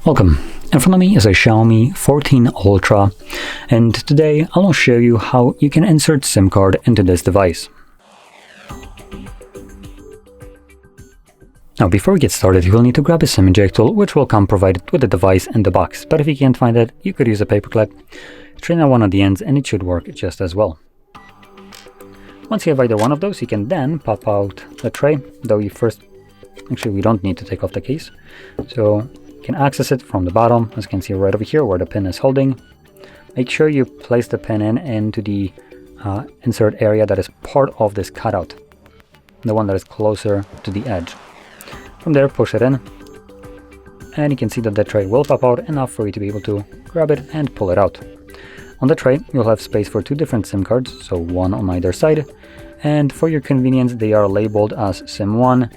Welcome. In front of me is a Xiaomi 14 Ultra, and today I'll show you how you can insert SIM card into this device. Now before we get started, you will need to grab a SIM eject tool, which will come provided with the device in the box, but if you can't find it, you could use a paper clip, train on one of the ends, and it should work just as well. Once you have either one of those, you can then pop out the tray, though we don't need to take off the case. So you can access it from the bottom, as you can see right over here where the pin is holding. Make sure you place the pin into the insert area that is part of this cutout, the one that is closer to the edge. From there, push it in, and you can see that the tray will pop out enough for you to be able to grab it and pull it out. On the tray, you'll have space for two different SIM cards, so one on either side, and for your convenience, they are labeled as SIM1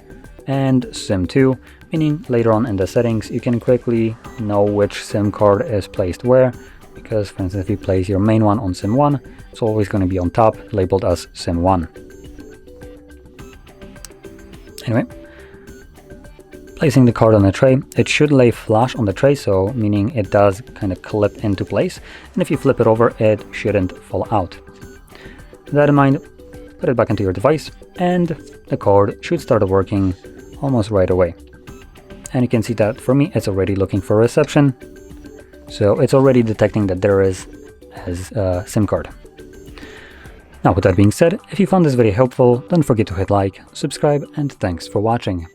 and SIM2, meaning later on in the settings, you can quickly know which SIM card is placed where, because for instance, if you place your main one on SIM1, it's always going to be on top, labeled as SIM1. Anyway, placing the card on the tray, it should lay flush on the tray, so meaning it does kind of clip into place, and if you flip it over, it shouldn't fall out. With that in mind, put it back into your device, and the card should start working almost right away. And you can see that for me, it's already looking for reception, so it's already detecting that there is a SIM card. Now with that being said, if you found this video helpful, don't forget to hit like, subscribe, and thanks for watching.